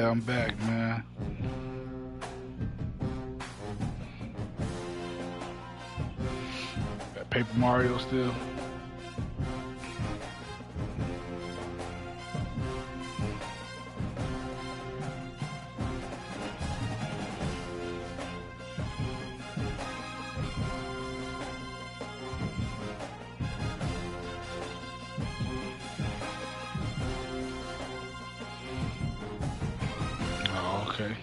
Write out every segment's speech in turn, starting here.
Yeah, I'm back, man. Got Paper Mario still. Oh, okay.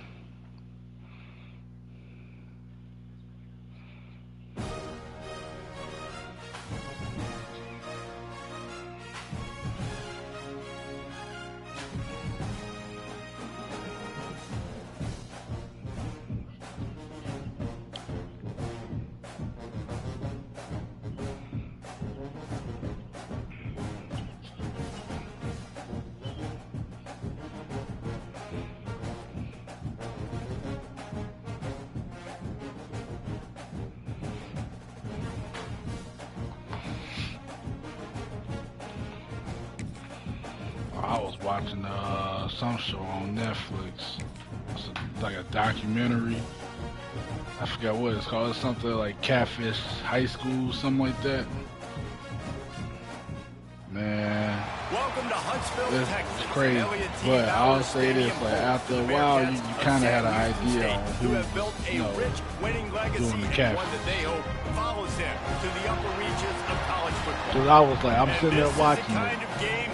I was watching some show on Netflix. It's like a documentary. I forgot what it's called. It's something like Catfish High School, something like that. Man, Welcome to Huntsville, it's Texas. crazy. But I'll say this: like after a while, you kind of had an idea on who was, doing the catfish. One that they hope follows him to the upper reaches of college football. Cause I was like, I'm sitting there watching it.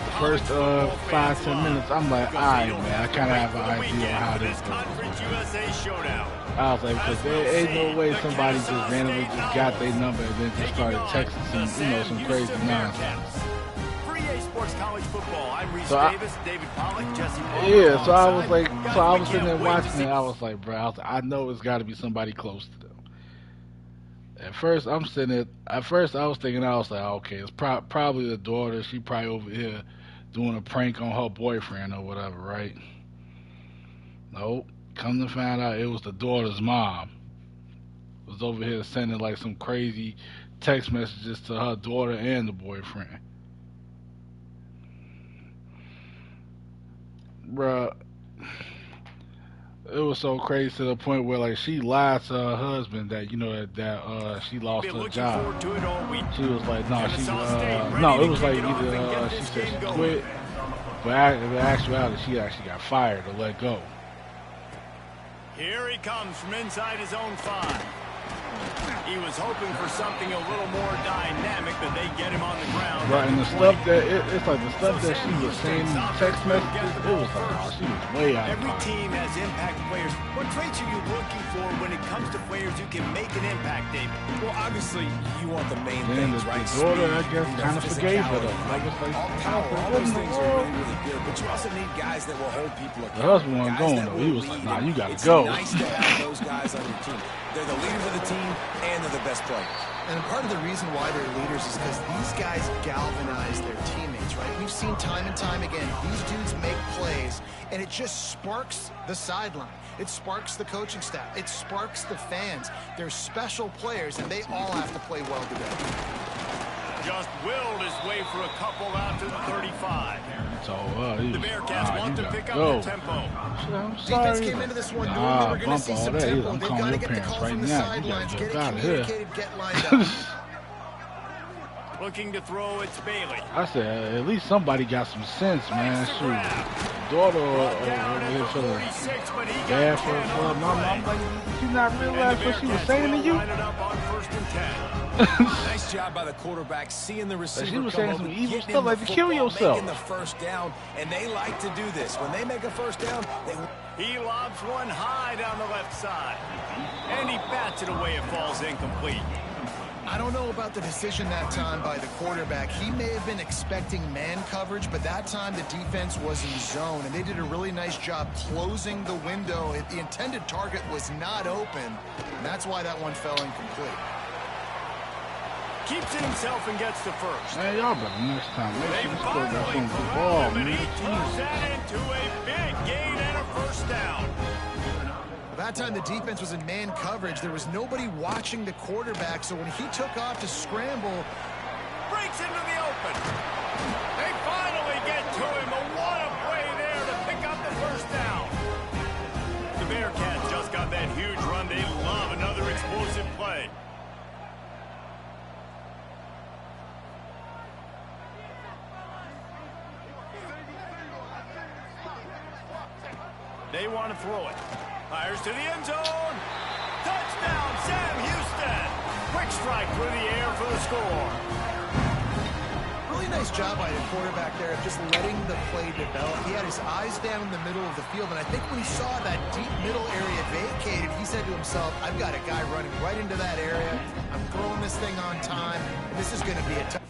The first 5-10 minutes, I'm like, alright, man, I kind of have an idea on how this goes. I was like, because there ain't no way somebody just randomly just got their number and then just started texting some crazy nonsense. College football. I'm Reese So Davis, David Pollack, Jesse yeah, so I was like, I was sitting there watching it. I was like, bro, I know it's got to be somebody close to them. At first, I'm sitting there. At first, I was thinking, I was like, okay, it's probably the daughter. She probably over here doing a prank on her boyfriend or whatever, right? Nope. Come to find out, it was the daughter's mom. Was over here sending like some crazy text messages to her daughter and the boyfriend. Bruh, it was so crazy to the point where like she lied to her husband that that she lost her job. She was like, no, it was like either she said she quit, but in actuality she actually got fired or let go. Here he comes from inside his own 5. He was hoping for something a little more dynamic, but they get him on the ground. Right, and the stuff that it's like the stuff that she was saying in the text messages, it was like, oh, she was way out of Every pocket. team has impact players. What traits are you looking for when it comes to players who can make an impact, David? Well, obviously, you want the main Then things, right? the daughter, I guess, Speed, kind of forgave her though. physicality, Like it's like, all power, all those things are really, really good. But you also need guys that will hold people accountable. the husband wasn't guys going that though. He will was like, lead, nah, and you gotta it's go. nice to have those guys on your team. They're the leaders of the team, and they're the best players. And part of the reason why they're leaders is because these guys galvanize their teammates, right? We've seen time and time again, these dudes make plays, and it just sparks the sideline. It sparks the coaching staff. It sparks the fans. They're special players, and they all have to play well together. Just willed his way for a couple out to the 35. So The Bearcats want to pick up go. the tempo. I'm Defense sorry. came into this one knowing Nah, they were going to bump see all some that. tempo. I'm They've calling got to your get the parents call right from the now. You sidelines, gotta get get it out of here. communicated, get lined up. Looking to throw, it's Bailey. I said, at least somebody got some sense, man. Shoot. Daughter over here feeling bad for her mom. I'm like, you not realize what she was saying to you? Nice job by the quarterback, seeing the receiver She was come saying over, some evil getting stuff him like the to kill football, yourself. making the first down, and they like to do this. When they make a first down, He lobs one high down the left side. And he bats it away. It falls incomplete. I don't know about the decision that time by the quarterback. He may have been expecting man coverage, but that time the defense was in zone, and they did a really nice job closing the window. The intended target was not open, and that's why that one fell incomplete. Keeps it himself and gets the first. Man, y'all better next time. Make They sure you score that finally from the corral ball, him, and man. he turns that into a big gain and a first down. That time the defense was in man coverage. There was nobody watching the quarterback, so when he took off to scramble, Breaks into the open. They finally get to him, but what a play there to pick up the first down. Bearcats just got that huge run. They love another explosive play. They want to throw it. Fires to the end zone. Touchdown, Sam Houston. Quick strike through the air for the score. Really nice job by the quarterback there of just letting the play develop. He had his eyes down in the middle of the field, and I think when he saw that deep middle area vacated, he said to himself, I've got a guy running right into that area. I'm throwing this thing on time. This is going to be a tough.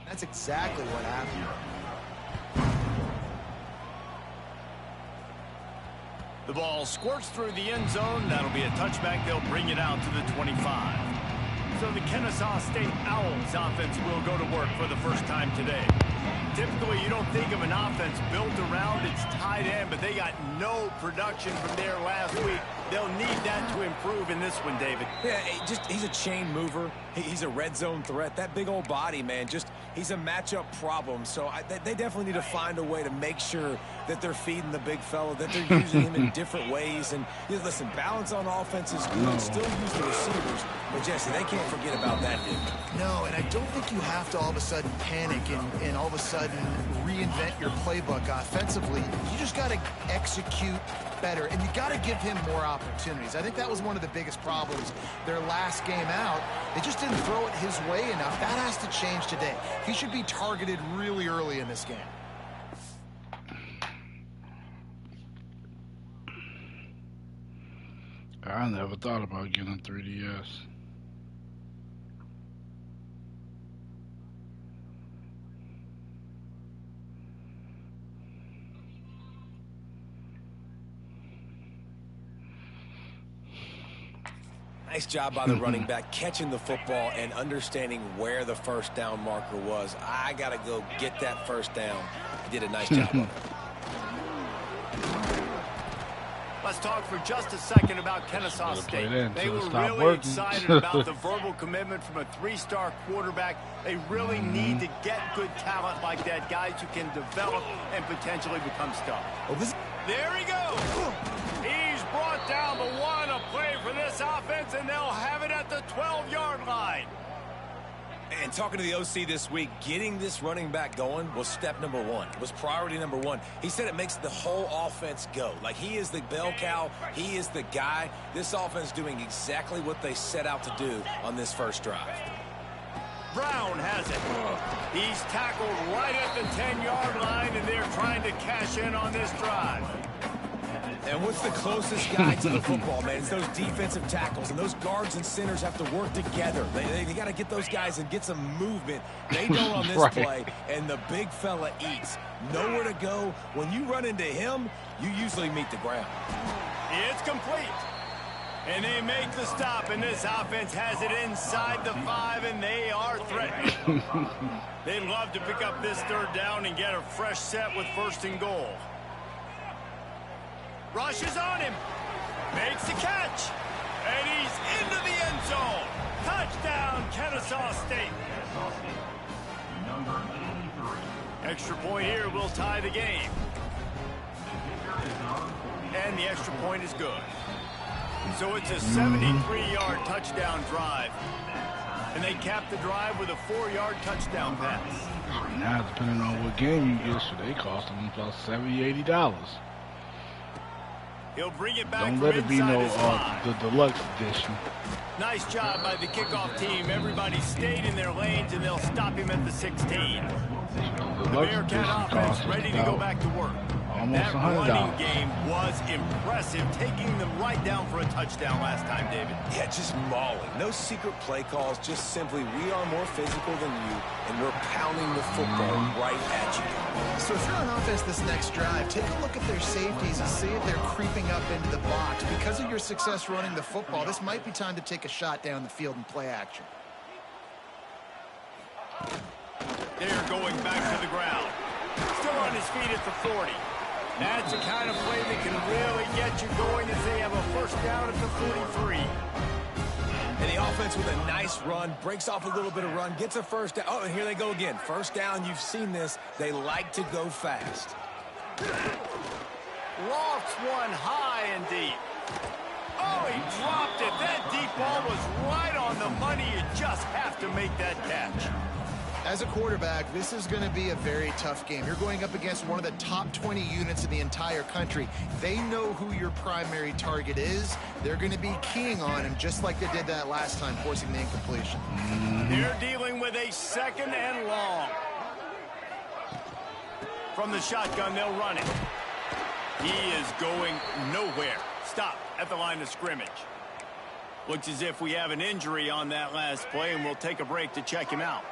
That's exactly what happened. The ball squirts through the end zone. That'll be a touchback. They'll bring it out to the 25. So the Kennesaw State Owls offense will go to work for the first time today. Typically, you don't think of an offense built around its tight end, but they got no production from there last week. They'll need that to improve in this one, David. Yeah, he's a chain mover. He's a red zone threat. That big old body, man, he's a matchup problem. So they definitely need to find a way to make sure that they're feeding the big fella, that they're using him in different ways. And listen, balance on offense is good. Still use the receivers. But, Jesse, they can't forget about that, dude. No, and I don't think you have to all of a sudden panic and all of a sudden reinvent your playbook offensively. You just got to execute better, and you got to give him more opportunities. I think that was one of the biggest problems their last game out. They just didn't throw it his way enough. That has to change today. He should be targeted really early in this game. I never thought about getting 3DS. Nice job by the running back, catching the football and understanding where the first down marker was. I got to go get that first down. He did a nice job of it. Let's talk for just a second about Kennesaw State. They were really excited about the verbal commitment from a three-star quarterback. They really need to get good talent like that, guys who can develop and potentially become stars. There he goes. He's brought down the one. A play for this offense, and they'll have it at the 12-yard line. And talking to the OC this week, getting this running back going was step number one. It was priority number one. He said it makes the whole offense go. Like, he is the bell cow. He is the guy. This offense doing exactly what they set out to do on this first drive. Brown has it. He's tackled right at the 10-yard line, and they're trying to cash in on this drive. And what's the closest guy to the football, man? It's those defensive tackles, and those guards and centers have to work together. They got to get those guys and get some movement. They don't on this play, and the big fella eats. Nowhere to go. When you run into him, you usually meet the ground. It's complete. And they make the stop, and this offense has it inside the 5, and they are threatening. They'd love to pick up this third down and get a fresh set with first and goal. Rushes on him. Makes the catch. And he's into the end zone. Touchdown, Kennesaw State. Extra point here will tie the game. And the extra point is good. So it's a 73-yard touchdown drive. And they cap the drive with a 4-yard touchdown pass. Now, depending on what game you get, so they cost them plus $70, $80. He'll bring it back. Don't let it be no the deluxe edition. Nice job by the kickoff team. Everybody stayed in their lanes, and they'll stop him at the 16. The Bearcat offense ready to go back to work. Almost that $100. running game was impressive, taking them right down for a touchdown last time, David. Yeah, just mauling. No secret play calls, just simply we are more physical than you, and we're pounding the football right at you. So if you're on offense this next drive, take a look at their safeties and see if they're creeping up into the box. Because of your success running the football, this might be time to take a shot down the field and play action. They're going back to the ground. Still on his feet at the 40. That's the kind of play that can really get you going as they have a first down at the 43. And the offense with a nice run, breaks off a little bit of run, gets a first down. Oh, and here they go again. First down, you've seen this. They like to go fast. Lofts one high and deep. Oh, he dropped it. That deep ball was right on the money. You just have to make that catch. As a quarterback, this is going to be a very tough game. You're going up against one of the top 20 units in the entire country. They know who your primary target is. They're going to be keying on him just like they did that last time, forcing the incompletion. They're dealing with a second and long. From the shotgun, they'll run it. He is going nowhere. Stop at the line of scrimmage. Looks as if we have an injury on that last play, and we'll take a break to check him out.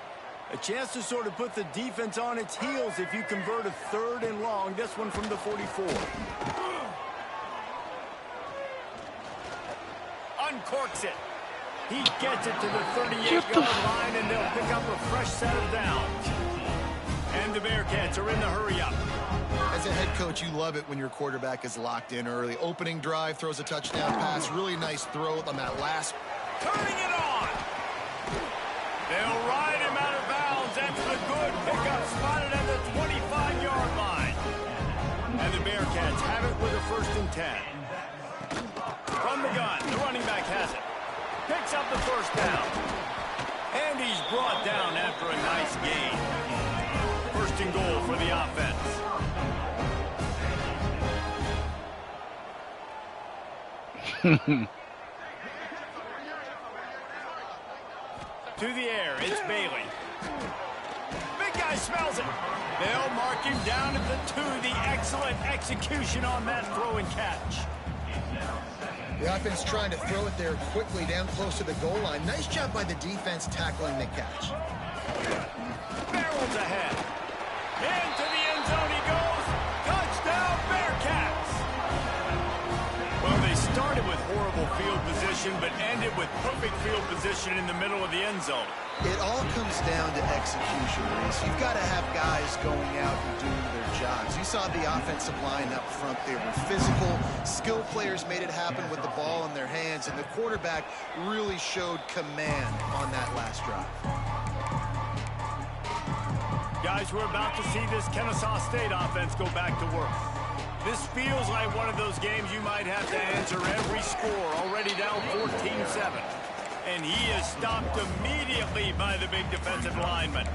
A chance to sort of put the defense on its heels if you convert a third and long. This one from the 44. Uncorks it. He gets it to the 38-yard line, and they'll pick up a fresh set of downs. And the Bearcats are in the hurry-up. As a head coach, you love it when your quarterback is locked in early. Opening drive, throws a touchdown pass. Really nice throw on that last. Turning it on. They'll ride him out of bounds. That's a good pickup, spotted at the 25-yard line. And the Bearcats have it with a 1st and 10. From the gun, the running back has it. Picks up the first down. And he's brought down after a nice gain. 1st and goal for the offense. To the air, it's Bailey. Big guy smells it. They'll mark him down at the 2. The excellent execution on that throw and catch. The offense trying to throw it there quickly down close to the goal line. Nice job by the defense tackling the catch. Barrels ahead. Into the end zone he goes. Touchdown, Bearcats. Well, they started with horrible field position, but ended with perfect field position in the middle of the end zone. It all comes down to execution, Reese. You've got to have guys going out and doing their jobs. You saw the offensive line up front. They were physical. Skilled players made it happen with the ball in their hands, and the quarterback really showed command on that last drive. Guys, we're about to see this Kennesaw State offense go back to work. This feels like one of those games you might have to answer every score, already down 14-7. And he is stopped immediately by the big defensive lineman.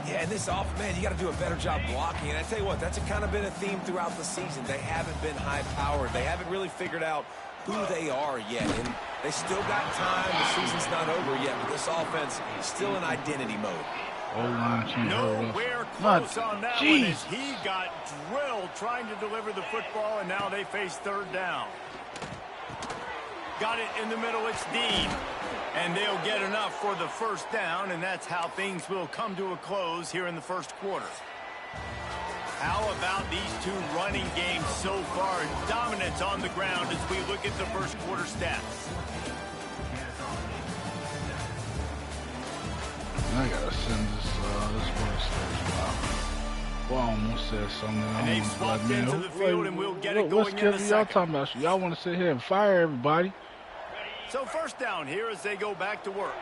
Yeah, and this man, you got to do a better job blocking. And I tell you what, that's kind of been a theme throughout the season. They haven't been high-powered. They haven't really figured out who they are yet. And they still got time. The season's not over yet, but this offense is still in identity mode. Nowhere close on that one as he got drilled trying to deliver the football, and now they face 3rd down. Got it in the middle, it's Dean. And they'll get enough for the 1st down, and that's how things will come to a close here in the 1st quarter. How about these two running games so far? Dominance on the ground as we look at the 1st quarter stats. I gotta send this work stage. Well, I almost said something. And they've swapped into the field, and we'll get it going in the second. Y'all talking about? Y'all want to sit here and fire everybody? So 1st down here as they go back to work.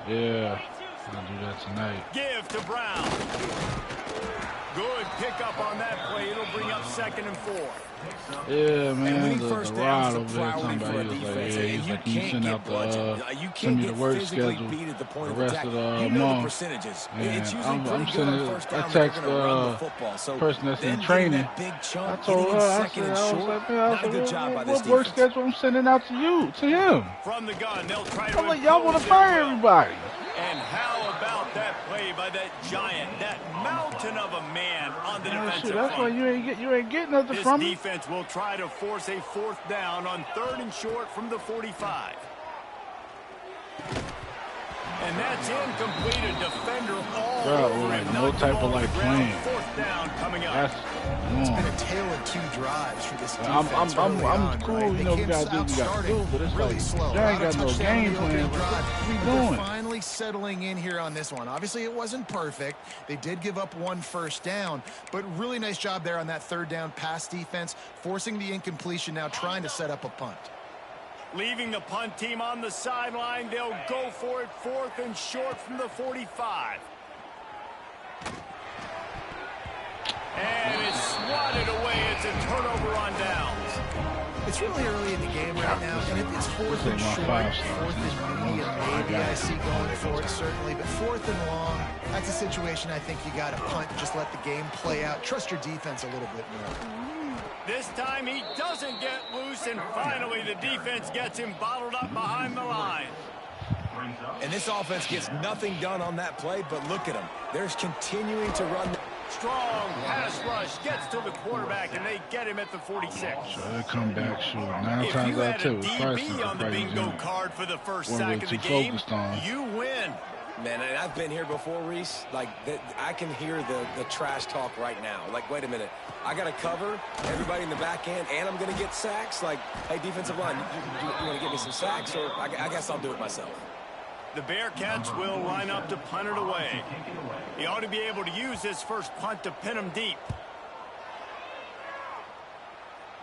Yeah, I'll do that tonight. Give to Brown. Good pickup on that play. It'll bring up 2nd and 4. Yeah, man, the first ride down over there talking about he was like, yeah, he's like, you send out send me the work schedule the rest of the month. And I'm sending I text the person that's in training. I told her, I was like, what work schedule I'm sending out to you, to him? From the gun, they'll try to I'm like, y'all want to fire everybody. And how about that play by that giant, that mountain of a man on the defensive front? That's why you ain't getting nothing from me. This defense will try to force a 4th down on 3rd and short from the 45. And that's incomplete. A defender all over him. No type of like playing. 4th down coming up. It's been a tale of 2 drives for this defense. I'm cool, right? You know, we gotta do what we gotta do, but it's really like, slow. There ain't got no game plan. What we doing? finally settling in here on this one. Obviously, it wasn't perfect. They did give up 1 first down, but really nice job there on that 3rd down pass defense, forcing the incompletion, now trying to set up a punt. Leaving the punt team on the sideline. They'll go for it 4th and short from the 45. And it's swatted away. It's a turnover on downs. It's really early in the game right now, and it's 4th and short, 4th and medium, maybe I see going for it, certainly, but 4th and long, that's a situation I think you got to punt and just let the game play out. Trust your defense a little bit more. This time he doesn't get loose, and finally the defense gets him bottled up behind the line. And this offense gets nothing done on that play, but look at them. They're continuing to run. Strong pass rush gets to the quarterback, and they get him at the 46. So they come back short. 9 if times you out had of 2, a DB on the bingo card for the first sack of the game, you win. Man, and I've been here before, Reese. Like, I can hear the trash talk right now. Like, wait a minute. I got to cover everybody in the back end, and I'm going to get sacks. Like, hey, defensive line, you want to get me some sacks, or I guess I'll do it myself. The Bearcats will line up to punt it away. He ought to be able to use his first punt to pin him deep.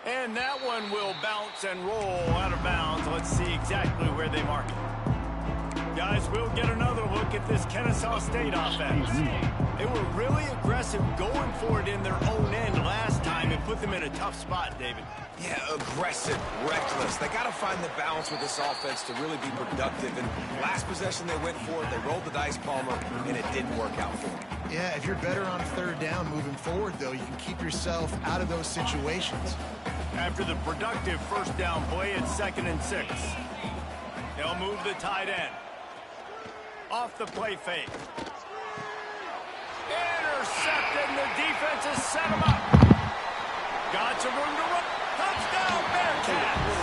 And that one will bounce and roll out of bounds. Let's see exactly where they mark it. Guys, we'll get another look at this Kennesaw State offense. They were really aggressive going for it in their own end last time and put them in a tough spot, David. Yeah, aggressive, reckless. They got to find the balance with this offense to really be productive. And last possession they went for it, they rolled the dice, Palmer, and it didn't work out for them. Yeah, if you're better on 3rd down moving forward, though, you can keep yourself out of those situations. After the productive first down play, it's 2nd and 6. They'll move the tight end. Off the play fake. Intercepted, and the defense has set him up. Got some room to run. Touchdown, Bearcats.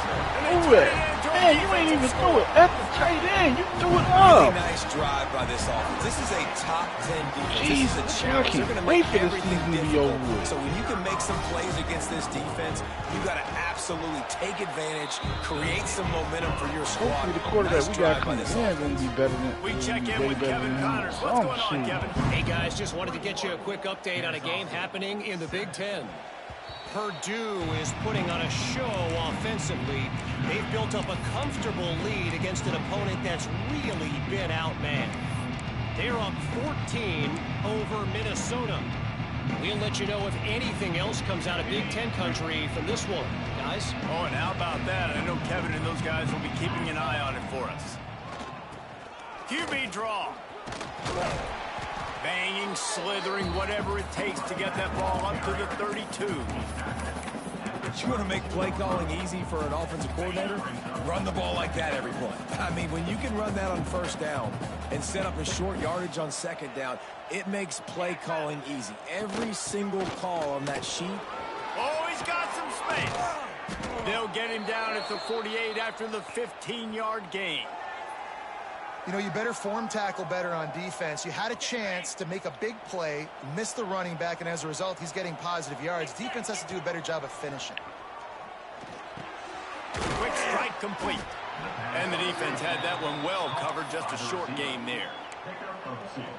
Do it. Man, you ain't even threw it at the tight end. You threw it up. Really nice drive by this offense. This is a top 10 defense. Jeez, this is a challenge. They're going to make everything difficult. So when you can make some plays against this defense, you got to absolutely take advantage, create some momentum for your squad. Hopefully the quarterback we got coming in going to be better than. We check in with Kevin Connors. What's going on, Kevin? Hey guys, just wanted to get you a quick update on a game happening in the Big Ten. Purdue is putting on a show offensively. They've built up a comfortable lead against an opponent that's really been outmanned. They're up 14 over Minnesota. We'll let you know if anything else comes out of Big Ten country from this one, guys. Oh, and how about that? I know Kevin and those guys will be keeping an eye on it for us. QB draw. Banging, slithering, whatever it takes to get that ball up to the 32. You want to make play calling easy for an offensive coordinator? Run the ball like that every play. I mean, when you can run that on 1st down and set up a short yardage on 2nd down, it makes play calling easy. Every single call on that sheet. Oh, he's got some space. They'll get him down at the 48 after the 15-yard gain. You know, you better form tackle better on defense. You had a chance to make a big play, miss the running back, and as a result, he's getting positive yards. Defense has to do a better job of finishing. Quick strike complete. And the defense had that one well covered, just a short gain there.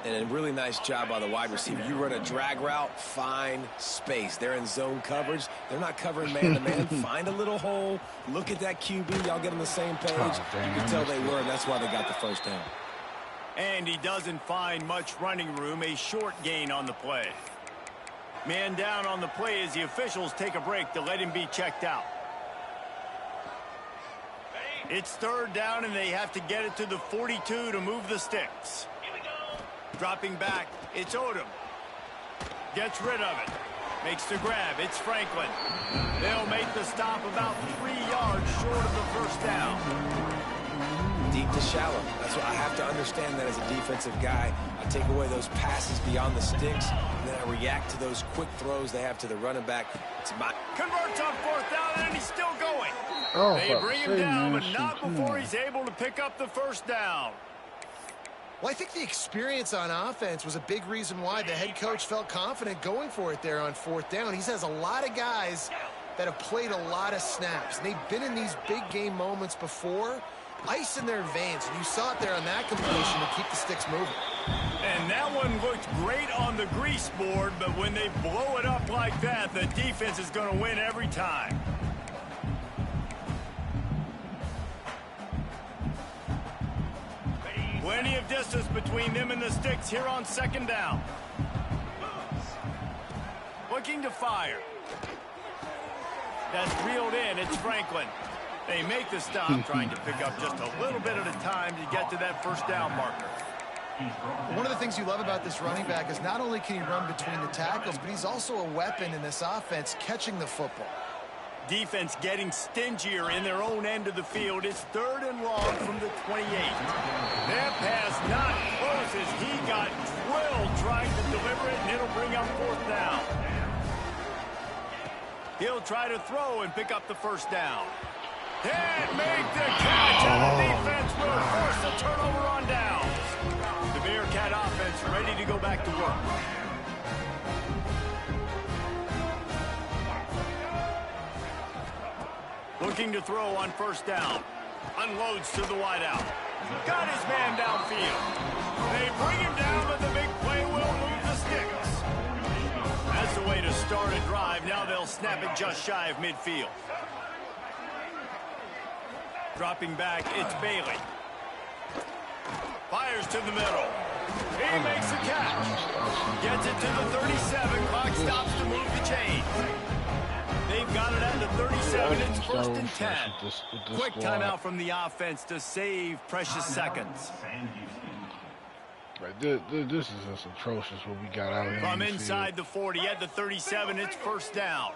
And a really nice job by the wide receiver. You run a drag route, find space. They're in zone coverage. They're not covering man-to-man. Find a little hole. Look at that QB. Y'all get on the same page. You can tell they were, and that's why they got the first down. And he doesn't find much running room. A short gain on the play. Man down on the play as the officials take a break to let him be checked out. It's 3rd down, and they have to get it to the 42 to move the sticks. Dropping back, it's Odom. Gets rid of it. Makes the grab, it's Franklin. They'll make the stop about 3 yards short of the first down. Deep to shallow. That's what I have to understand that as a defensive guy. I take away those passes beyond the sticks, and then I react to those quick throws they have to the running back. It's my Converts on 4th down, and he's still going. Oh, they bring him down, but not before he's able to pick up the first down. Well, I think the experience on offense was a big reason why the head coach felt confident going for it there on 4th down. He has a lot of guys that have played a lot of snaps. They've been in these big game moments before. ice in their veins. And you saw it there on that completion to keep the sticks moving. And that one looked great on the grease board, but when they blow it up like that, the defense is going to win every time. Plenty of distance between them and the sticks here on second down. Looking to fire. That's reeled in. It's Franklin. They make the stop, trying to pick up just a little bit at a time to get to that first down marker. One of the things you love about this running back is not only can he run between the tackles, but he's also a weapon in this offense catching the football. Defense getting stingier in their own end of the field. It's 3rd and long from the 28. That pass not close as he got drilled trying to deliver it, and it'll bring up 4th down. He'll try to throw and pick up the first down. And make the catch, and the defense will force a turnover on downs. The Bearcat offense ready to go back to work. Looking to throw on first down. Unloads to the wideout. Got his man downfield. They bring him down, but the big play will move the sticks. That's the way to start a drive. Now they'll snap it just shy of midfield. Dropping back, it's Bailey. Fires to the middle. He makes the catch. Gets it to the 37. Clock stops to move the chains. They've got it at the 37. It's 1st and 10. Quick timeout from the offense to save precious seconds. Right, this is just atrocious what we got out of here. From inside the 40 at the 37, it's 1st down.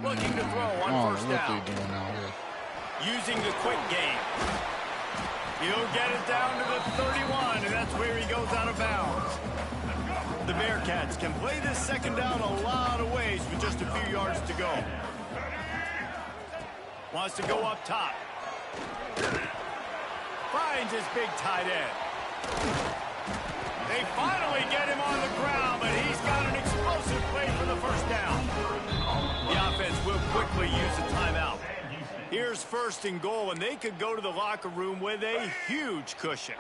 Looking to throw on first down. What they doing out here? Using the quick game. He'll get it down to the 31, and that's where he goes out of bounds. The Bearcats can play this second down a lot of ways with just a few yards to go. Wants to go up top. Finds his big tight end. They finally get him on the ground, but he's got an explosive play for the first down. The offense will quickly use a timeout. Here's 1st and goal, and they could go to the locker room with a huge cushion.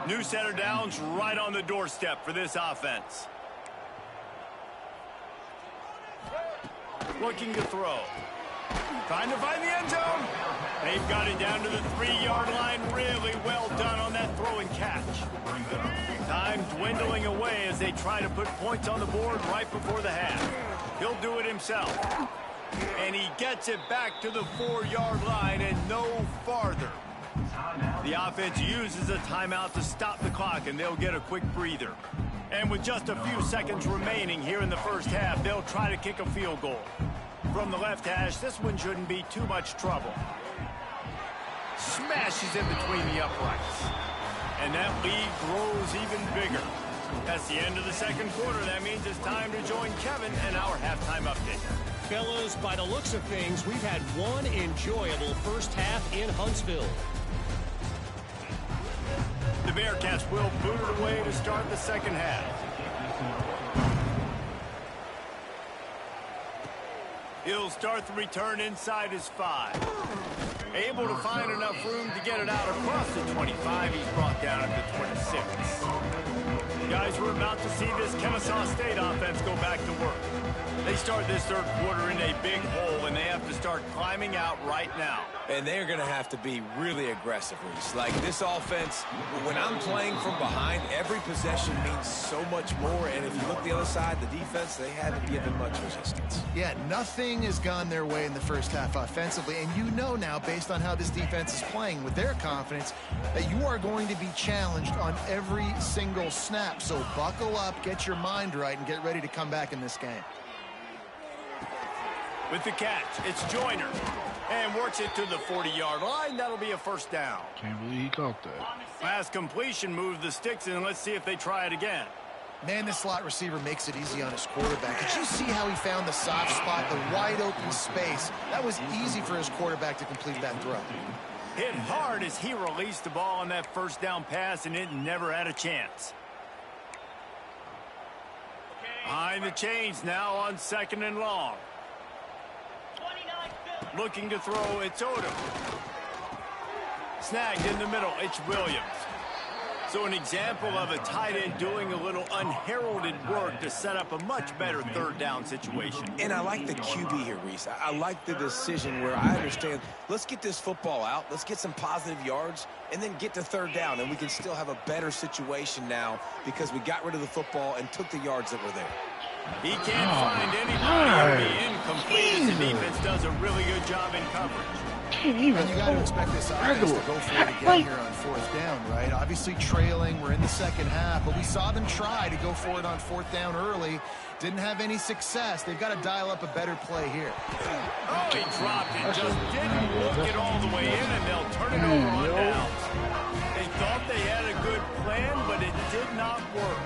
New set of downs right on the doorstep for this offense. Looking to throw. Trying to find the end zone. They've got it down to the 3-yard line. Really well done on that throw and catch. Time dwindling away as they try to put points on the board right before the half. He'll do it himself. And he gets it back to the 4-yard line and no farther. The offense uses a timeout to stop the clock, and they'll get a quick breather. And with just a few seconds remaining here in the first half, they'll try to kick a field goal. From the left hash, this one shouldn't be too much trouble. Smashes in between the uprights. And that lead grows even bigger. That's the end of the second quarter. That means it's time to join Kevin and our halftime update. Fellas, by the looks of things, we've had one enjoyable first half in Huntsville. The Bearcats will boot it away to start the second half. He'll start the return inside his 5. Able to find enough room to get it out across the 25. He's brought down at the 26. Guys, we're about to see this Kennesaw State offense go back to work. They start this third quarter in a big hole, and they have to start climbing out right now. And they're going to have to be really aggressive, Reese. Like, this offense, when I'm playing from behind, every possession means so much more. And if you look the other side, the defense, they haven't given much resistance. Yeah, nothing has gone their way in the first half offensively. And you know now, based on how this defense is playing with their confidence, that you are going to be challenged on every single snap. So buckle up, get your mind right, and get ready to come back in this game. With the catch, it's Joyner. And works it to the 40-yard line. That'll be a first down. Can't believe he caught that. Last completion moved the sticks, and let's see if they try it again. Man, this slot receiver makes it easy on his quarterback. Did you see how he found the soft spot, the wide open space? That was easy for his quarterback to complete that throw. Hit hard as he released the ball on that first down pass, and it never had a chance. Behind the chains now on 2nd and long. Looking to throw, it's Odom. Snagged in the middle, it's Williams. So an example of a tight end doing a little unheralded work to set up a much better third down situation. And I like the QB here, Reese. I like the decision where I understand, let's get this football out, let's get some positive yards, and then get to third down, and we can still have a better situation now because we got rid of the football and took the yards that were there. He can't find anybody. It'll be incomplete as the defense does a really good job in coverage. And you got to expect this offense to go for it again here on fourth down, right? Obviously trailing, we're in the second half, but we saw them try to go for it on fourth down early. Didn't have any success. They've got to dial up a better play here. Oh, he dropped it, just didn't look it all the way in, and they'll turn it over on downs. They thought they had a good plan, but it did not work.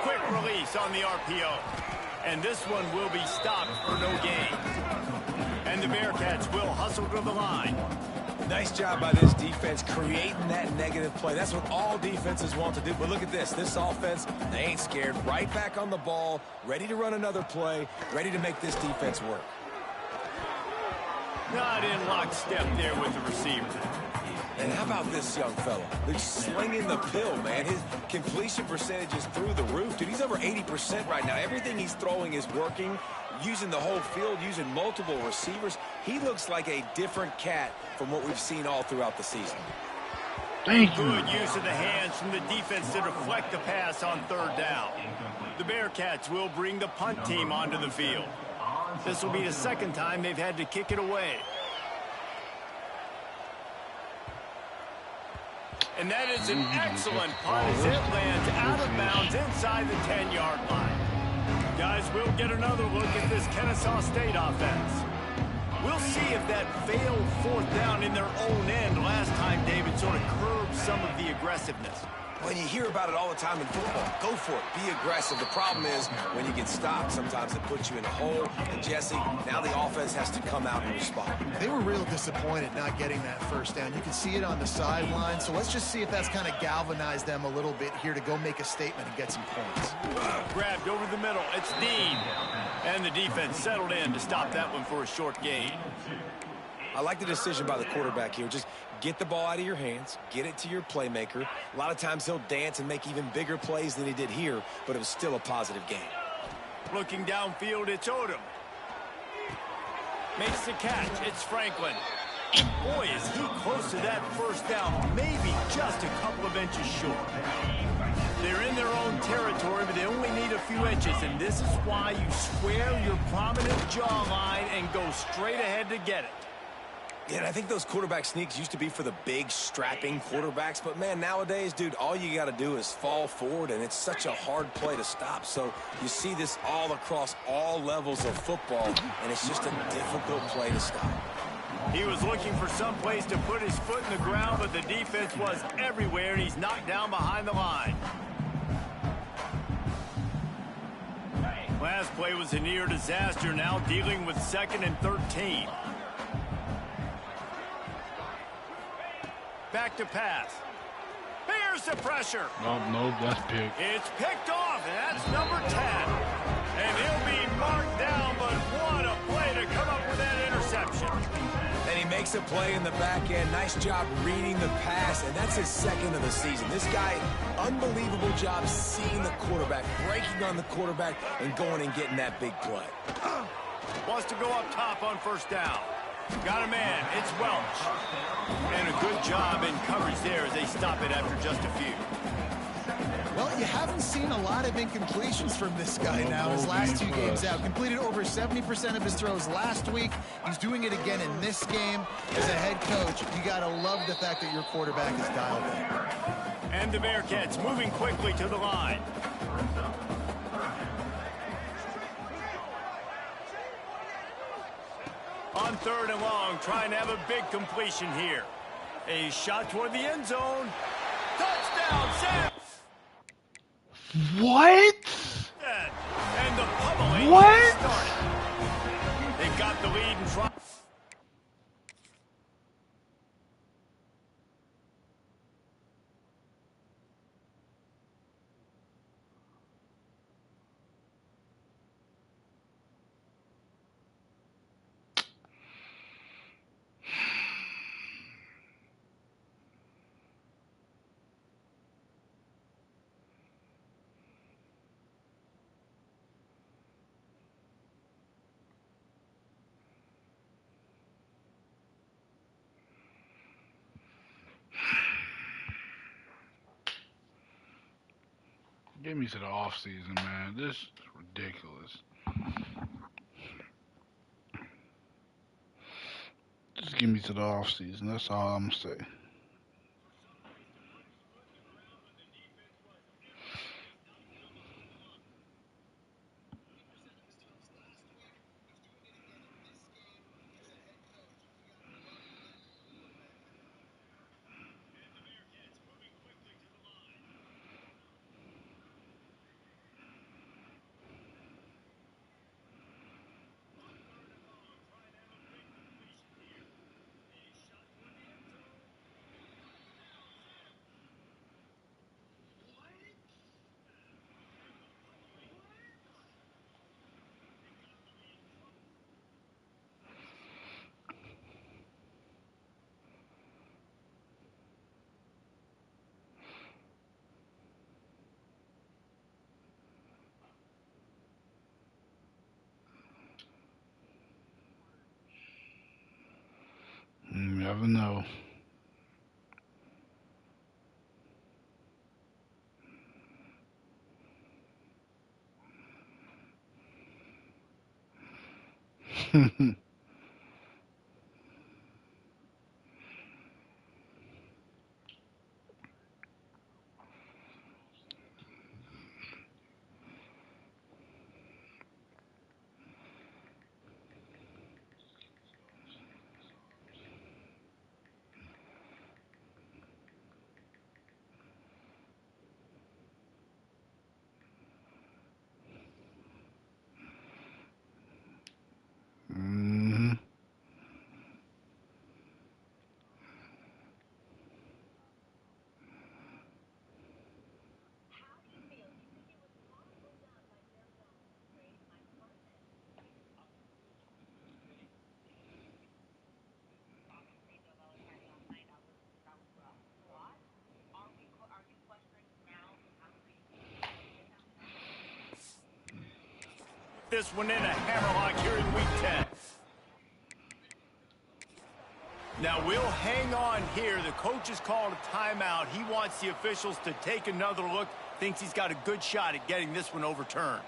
Quick release on the RPO. And this one will be stopped for no gain. And the Bearcats will hustle to the line. Nice job by this defense creating that negative play. That's what all defenses want to do. But look at this. This offense, they ain't scared. Right back on the ball, ready to run another play, ready to make this defense work. Not in lockstep there with the receiver. And how about this young fella? He's slinging the pill, man. His completion percentage is through the roof. Dude, he's over 80% right now. Everything he's throwing is working, using the whole field, using multiple receivers. He looks like a different cat from what we've seen all throughout the season. Thank you. Good use of the hands from the defense to deflect the pass on third down. The Bearcats will bring the punt team onto the field. This will be the second time they've had to kick it away. And that is an excellent punt as it lands out of bounds inside the 10-yard line. Guys, we'll get another look at this Kennesaw State offense. We'll see if that failed fourth down in their own end last time David sort of curbed some of the aggressiveness. When you hear about it all the time in football, go for it. Be aggressive. The problem is when you get stopped, sometimes it puts you in a hole. And, Jesse, now the offense has to come out and respond. They were real disappointed not getting that first down. You can see it on the sideline. So let's just see if that's kind of galvanized them a little bit here to go make a statement and get some points. Grabbed over the middle. It's Dean. And the defense settled in to stop that one for a short gain. I like the decision by the quarterback here. Just get the ball out of your hands, get it to your playmaker. A lot of times he'll dance and make even bigger plays than he did here, but it was still a positive game. Looking downfield, it's Odom. Makes the catch. It's Franklin. Boy, is he close to that first down. Maybe just a couple of inches short. They're in their own territory, but they only need a few inches, and this is why you square your prominent jawline and go straight ahead to get it. Yeah, and I think those quarterback sneaks used to be for the big, strapping quarterbacks. But, man, nowadays, dude, all you got to do is fall forward, and it's such a hard play to stop. So you see this all across all levels of football, and it's just a difficult play to stop. He was looking for some place to put his foot in the ground, but the defense was everywhere, and he's knocked down behind the line. Last play was a near disaster, now dealing with 2nd and 13. Back to pass. Here's the pressure. No, that's picked. It's picked off, and that's number 10. And he'll be marked down, but what a play to come up with that interception. And he makes a play in the back end. Nice job reading the pass, and that's his 2nd of the season. This guy, unbelievable job seeing the quarterback, breaking on the quarterback, and going and getting that big play. Wants to go up top on first down. Got a man. It's Welch. And a good job in coverage there as they stop it after just a few. Well, you haven't seen a lot of incompletions from this guy now. His last 2 games out. Completed over 70% of his throws last week. He's doing it again in this game. As a head coach, you got to love the fact that your quarterback is dialed in. And the Bearcats moving quickly to the line. On 3rd and long, trying to have a big completion here. A shot toward the end zone. Touchdown, Sam! What? And the pummeling What? started. They got the lead and tried. Get me to the off season, man. This is ridiculous. Just get me to the off season. That's all I'm gonna say. You never know. This one in a hammerlock here in week 10. Now we'll hang on here. The coach has called a timeout. He wants the officials to take another look. Thinks he's got a good shot at getting this one overturned.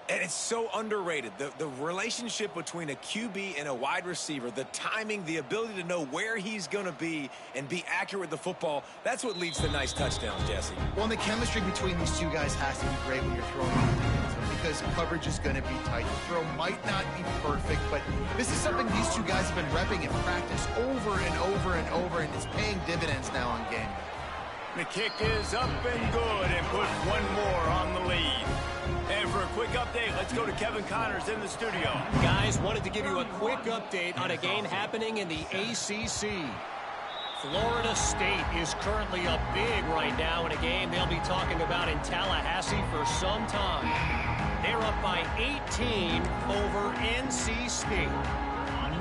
And it's so underrated. The relationship between a QB and a wide receiver, the timing, the ability to know where he's going to be and be accurate with the football, that's what leads to nice touchdowns, Jesse. Well, and the chemistry between these two guys has to be great when you're throwing against them because coverage is going to be tight. The throw might not be perfect, but this is something these two guys have been repping in practice over and over and over, and it's paying dividends now on game. The kick is up and good and put one more on the lead. And for a quick update, let's go to Kevin Connors in the studio. Guys, wanted to give you a quick update on a game happening in the ACC. Florida State is currently up big right now in a game they'll be talking about in Tallahassee for some time. They're up by 18 over NC State.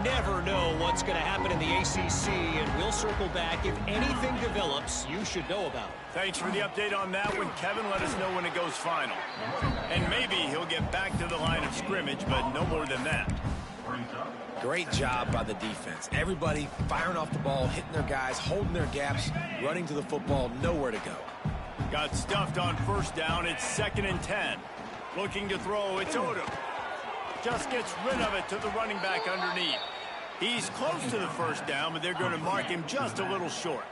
Never know what's going to happen in the ACC, and we'll circle back if anything develops you should know about. Thanks for the update on that one, Kevin. Let us know when it goes final. And maybe he'll get back to the line of scrimmage, but no more than that. Great job by the defense. Everybody firing off the ball, hitting their guys, holding their gaps, running to the football, nowhere to go. Got stuffed on first down. It's 2nd and 10. Looking to throw. It's Odom. Just gets rid of it to the running back underneath. He's close to the first down, but they're going to mark him just a little short.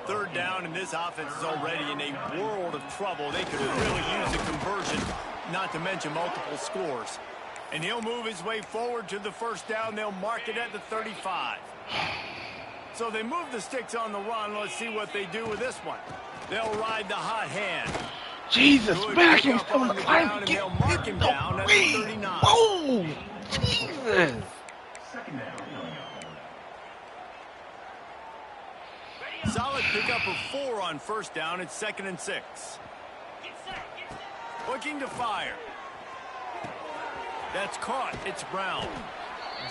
3rd down, and this offense is already in a world of trouble. They could really use a conversion, not to mention multiple scores. And he'll move his way forward to the first down. They'll mark it at the 35. So they move the sticks on the run. Let's see what they do with this one. They'll ride the hot hand. Jesus, Good man, I pick can't up stop on the the climb. ground, and they'll mark him down at the 39. Whoa, Jesus. Solid pickup of 4 on first down. It's 2nd and 6. Looking to fire. That's caught. It's Brown.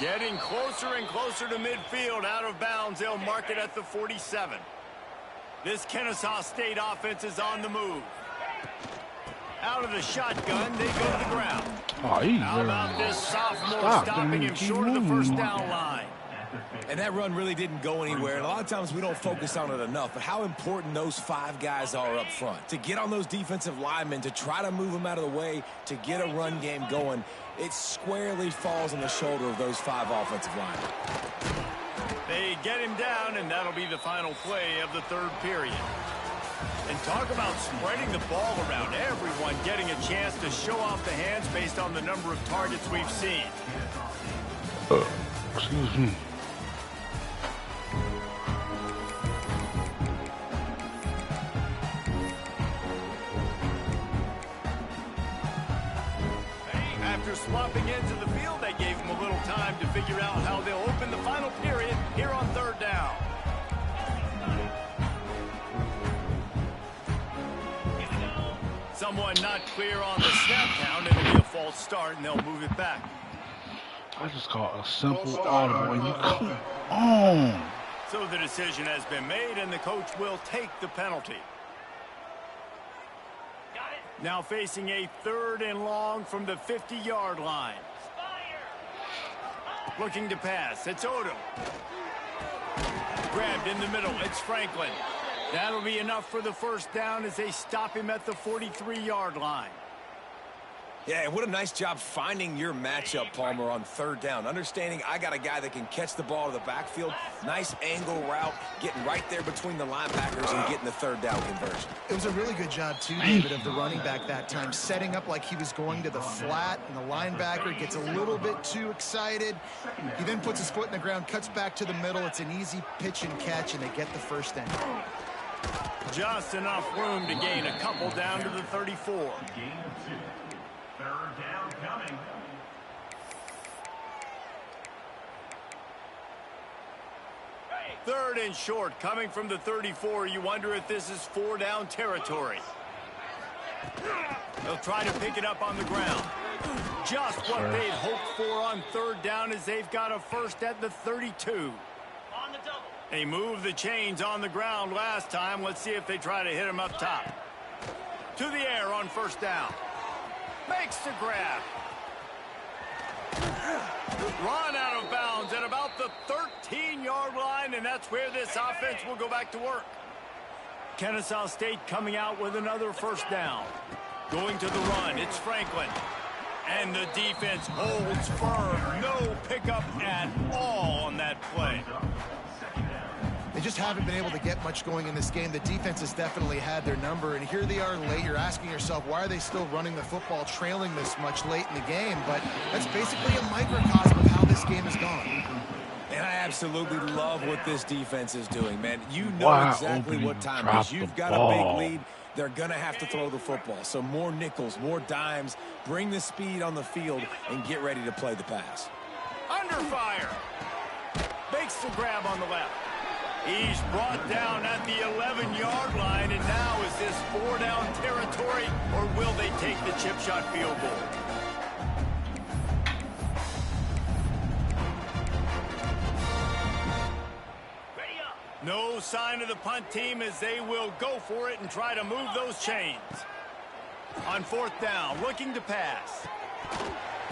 Getting closer and closer to midfield. Out of bounds. They'll mark it at the 47. This Kennesaw State offense is on the move. Out of the shotgun, they go to the ground. Oh, he's How about this sophomore stopping him short of the first down line? And that run really didn't go anywhere. And a lot of times we don't focus on it enough, but how important those 5 guys are up front. To get on those defensive linemen, to try to move them out of the way, to get a run game going, it squarely falls on the shoulder of those 5 offensive linemen. They get him down, and that'll be the final play of the 3rd period. And talk about spreading the ball around. Everyone getting a chance to show off the hands based on the number of targets we've seen. Excuse me. After swapping into the field, they gave him a little time to figure out how they'll open the final period here on 3rd down. Someone not clear on the snap count. It'll be a false start, and they'll move it back. I just call it a simple audible, and you come on. So the decision has been made, and the coach will take the penalty. Now facing a 3rd and long from the 50-yard line. Looking to pass. It's Odom. Grabbed in the middle. It's Franklin. That'll be enough for the 1st down as they stop him at the 43-yard line. Yeah, and what a nice job finding your matchup, Palmer, on 3rd down. Understanding I got a guy that can catch the ball to the backfield. Nice angle route, getting right there between the linebackers and getting the 3rd down conversion. It was a really good job, too, David, of the running back that time, setting up like he was going to the flat, and the linebacker gets a little bit too excited. He then puts his foot in the ground, cuts back to the middle. It's an easy pitch and catch, and they get the 1st down. Just enough room to gain a couple down to the 34. 3rd down coming. Third and short coming from the 34. You wonder if this is 4 down territory. They'll try to pick it up on the ground. Just what they'd hoped for on 3rd down as they've got a 1st at the 32. On the double. They moved the chains on the ground last time. Let's see if they try to hit him up top. To the air on 1st down. Makes the grab. Run out of bounds at about the 13-yard line, and that's where this offense will go back to work. Kennesaw State coming out with another 1st down. Going to the run, it's Franklin. And the defense holds firm. No pickup at all on that play. They just haven't been able to get much going in this game. The defense has definitely had their number, and here they are late. You're asking yourself, why are they still running the football, trailing this much late in the game? But that's basically a microcosm of how this game has gone. And I absolutely love what this defense is doing, man. You know exactly what time it is. You've got a big lead. They're going to have to throw the football. So more nickels, more dimes, bring the speed on the field, and get ready to play the pass. Under fire. Makes the grab on the left. He's brought down at the 11-yard line, and now is this 4 down territory, or will they take the chip shot field goal? No sign of the punt team as they will go for it and try to move those chains. On 4th down, looking to pass.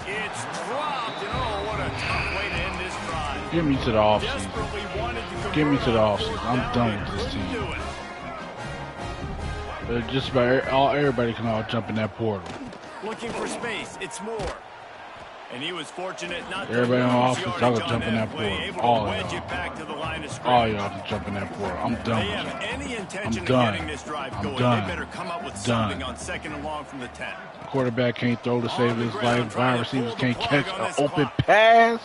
It's dropped, and oh, what a tough way to end this drive. Get me to the offseason. Get me to the offseason. I'm done with this team. Just about everybody can all jump in that portal. Looking for space. It's Moore. And he was fortunate not to everybody on offense, y'all can jump in that portal. All y'all. All y'all can jump in that portal. I'm done with it. Any intention of getting this drive going, they better come up with something on 2nd and long from the 10. Quarterback can't throw to save his life. Wide receivers can't catch an open pass.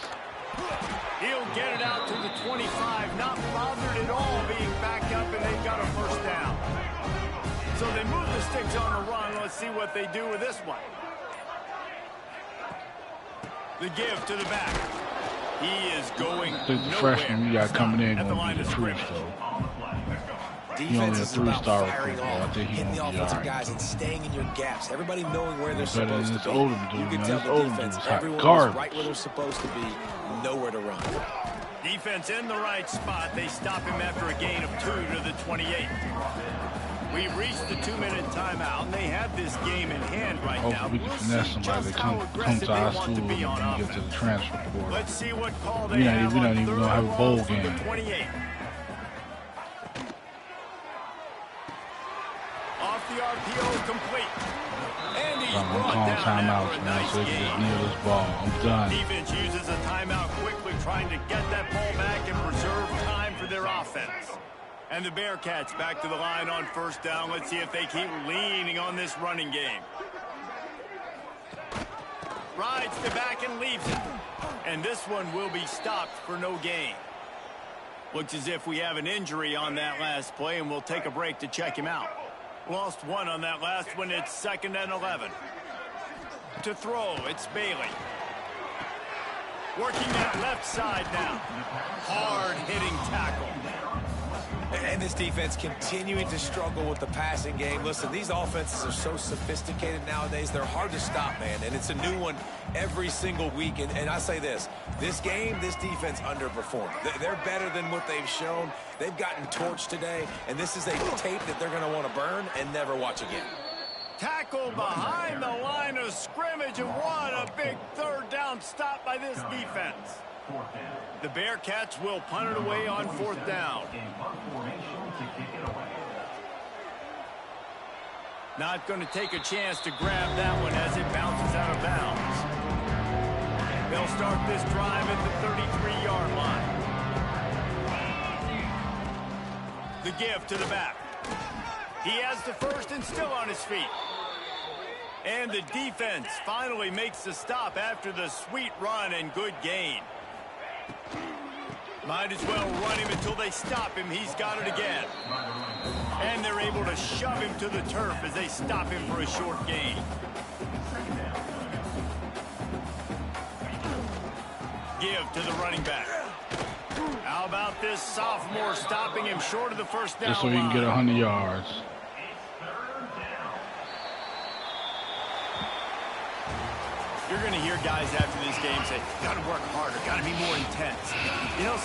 He'll get it out to the 25, not bothered at all being backed up, and they've got a 1st down. So they move the sticks on the run. Let's see what they do with this one. The give to the back. He is going I think the freshman we got coming in going to be the truth, though. He only a 3-star recruit, I think he's going to be all right. Guys and staying in your gaps. Everybody knowing where they're supposed to be. Odom You dude, can tell the defense, everyone is right where they're supposed to be, nowhere to run. Defense in the right spot. They stop him after a gain of 2 to the 28. We've reached the 2-minute timeout, and they have this game in hand right now. Hopefully we can finesse somebody that come to our school and get to the transfer portal. Let's see what call they have. We're not even going to have a bowl game. 28. Off the RPO, complete. And he's brought down timeouts, after a man, nice so they can game. just kneel this ball. I'm done. Defense uses a timeout quickly, trying to get that ball back and preserve time for their offense. And the Bearcats back to the line on first down. Let's see if they keep leaning on this running game. Rides to back and leaves it. And this one will be stopped for no gain. Looks as if we have an injury on that last play, and we'll take a break to check him out. Lost one on that last one. It's 2nd and 11. To throw, it's Bailey. Working that left side now. Hard-hitting tackle. And this defense continuing to struggle with the passing game. Listen, these offenses are so sophisticated nowadays. They're hard to stop, man. And it's a new one every single week. And I say this game, this defense underperformed. They're better than what they've shown. They've gotten torched today. And this is a tape that they're going to want to burn and never watch again. Tackle behind the line of scrimmage. And what a big 3rd down stop by this defense. The Bearcats will punt it away on 4th down. Not going to take a chance to grab that one as it bounces out of bounds. They'll start this drive at the 33-yard line. The give to the back. He has the first and still on his feet. And the defense finally makes the stop after the sweet run and good gain. Might as well run him until they stop him. He's got it again. And they're able to shove him to the turf as they stop him for a short gain. Give to the running back. How about this sophomore stopping him short of the first down just so he can get 100 yards. You're going to hear guys after this game say, got to work harder, got to be more intense. You know,